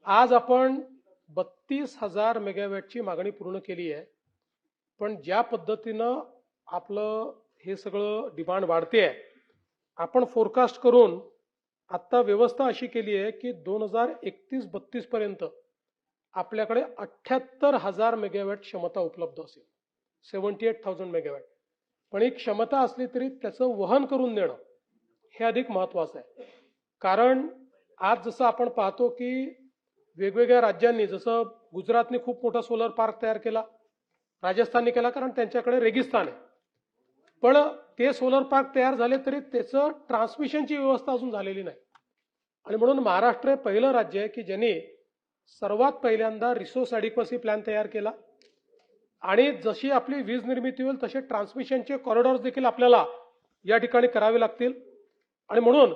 आज आपण 32,000 मेगावॅटची मागणी पूर्ण केली आहे. पण ज्या पद्धतीनं आपलं हे सगळं डिमांड वाढते आहे, आपण फोरकास्ट करून आता व्यवस्था अशी केली आहे की 2031-32 पर्यंत आपल्याकडे 78,000 मेगावॅट क्षमता उपलब्ध असेल. 78,000 मेगावॅट. पण ही क्षमता असली तरी त्याचं वहन करून नेणं हे अधिक महत्त्वाचं आहे. कारण आज जसं आपण पाहतो की वेगवेगळ्या राज्यांनी, जसं गुजरातने खूप मोठा सोलर पार्क तयार केला, राजस्थानने केला, कारण त्यांच्याकडे रेगिस्तान आहे. पण ते सोलर पार्क तयार झाले तरी त्याचं ट्रान्समिशनची व्यवस्था अजून झालेली नाही. आणि म्हणून महाराष्ट्र हे पहिलं राज्य आहे की ज्यांनी सर्वात पहिल्यांदा रिसोर्स ॲडिक्वसी प्लॅन तयार केला. आणि जशी आपली वीज निर्मिती होईल तसे ट्रान्समिशनचे कॉरिडॉर्स देखील आपल्याला या ठिकाणी करावे लागतील. आणि म्हणून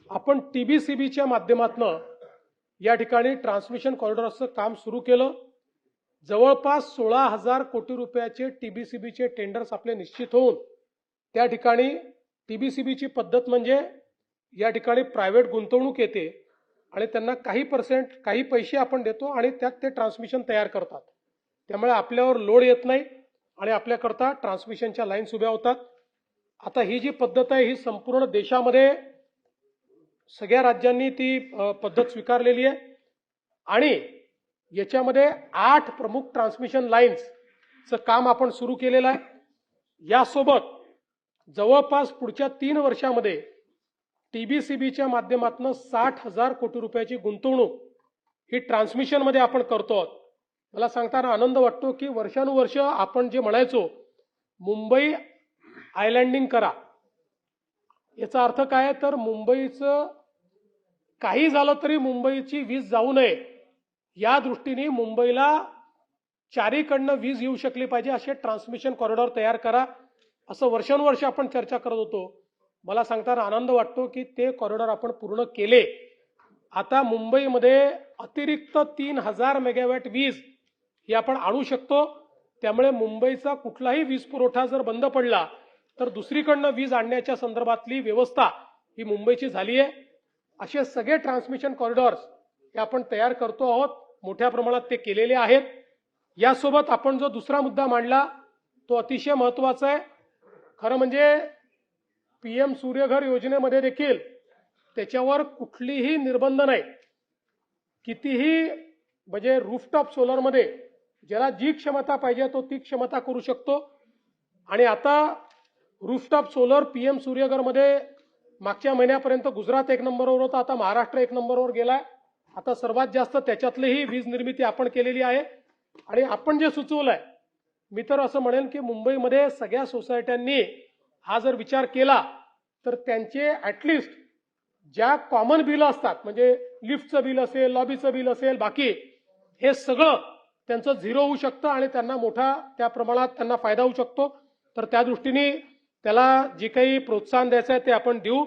आपण TBCBच्या माध्यमातून या ठिकाणी ट्रान्समिशन कॉरिडॉर्सचं काम सुरू केलं. जवळपास 16,000 कोटी रुपयाचे TBCBचे टेंडर्स आपले निश्चित होऊन त्या ठिकाणी TBCBची पद्धत म्हणजे या ठिकाणी प्रायव्हेट गुंतवणूक येते आणि त्यांना काही पैसे आपण देतो आणि त्यात ते ट्रान्समिशन तयार करतात. त्यामुळे आपल्यावर लोड येत नाही आणि आपल्याकरता ट्रान्समिशनच्या लाईन्स उभ्या होतात. आता ही जी पद्धत आहे ही संपूर्ण देशामध्ये सगळ्या राज्यांनी ती पद्धत स्वीकारलेली आहे. आणि याच्यामध्ये 8 प्रमुख ट्रान्समिशन लाईन्सचं काम आपण सुरू केलेलं आहे. यासोबत जवळपास पुढच्या 3 वर्षामध्ये TBCBच्या माध्यमातून 60,000 कोटी रुपयाची गुंतवणूक ही ट्रान्समिशनमध्ये आपण करतो आहोत. मला सांगताना आनंद वाटतो की वर्षानुवर्ष आपण जे म्हणायचो मुंबई आयलँडिंग करा, याचा अर्थ काय तर मुंबईचं काही झालं तरी मुंबईची वीज जाऊ नये या दृष्टीने मुंबईला चारीकडनं वीज येऊ शकली पाहिजे असे ट्रान्समिशन कॉरिडॉर तयार करा, असं वर्षानुवर्ष आपण चर्चा करत होतो. मला सांगताना आनंद वाटतो की ते कॉरिडॉर आपण पूर्ण केले. आता मुंबईमध्ये अतिरिक्त 3,000 मेगावॅट वीज ही आपण आणू शकतो. त्यामुळे मुंबईचा कुठलाही वीज पुरवठा जर बंद पडला तर दुसरीकडनं वीज आणण्याच्या संदर्भातली व्यवस्था ही मुंबईची झाली आहे. असे सगळे ट्रान्समिशन कॉरिडॉर्स हे आपण तयार करतो आहोत. मोठ्या प्रमाणात ते केलेले आहेत. यासोबत आपण जो दुसरा मुद्दा मांडला तो अतिशय महत्त्वाचा आहे. खरं म्हणजे PM सूर्यघर योजनेमध्ये देखील त्याच्यावर कुठलीही निर्बंध नाही. कितीही म्हणजे रूफटॉप सोलरमध्ये ज्याला जी क्षमता पाहिजे तो ती क्षमता करू शकतो. आणि आता रूफटॉप सोलर PM सूर्यघरमध्ये मागच्या महिन्यापर्यंत गुजरात 1 नंबरवर होता, आता महाराष्ट्र 1 नंबरवर गेलाय. आता सर्वात जास्त त्याच्यातलीही वीज निर्मिती आपण केलेली आहे. आणि आपण जे सुचवलंय, मी तर असं म्हणेन की मुंबईमध्ये सगळ्या सोसायट्यांनी हा जर विचार केला तर त्यांचे ॲटलिस्ट ज्या कॉमन बिल असतात, म्हणजे लिफ्टचं बिल असेल, लॉबीचं बिल असेल, बाकी हे सगळं त्यांचं 0 होऊ शकतं आणि त्यांना मोठा त्या प्रमाणात त्यांना फायदा होऊ शकतो. तर त्या दृष्टीने त्याला जे काही प्रोत्साहन द्यायचं आहे ते आपण देऊ.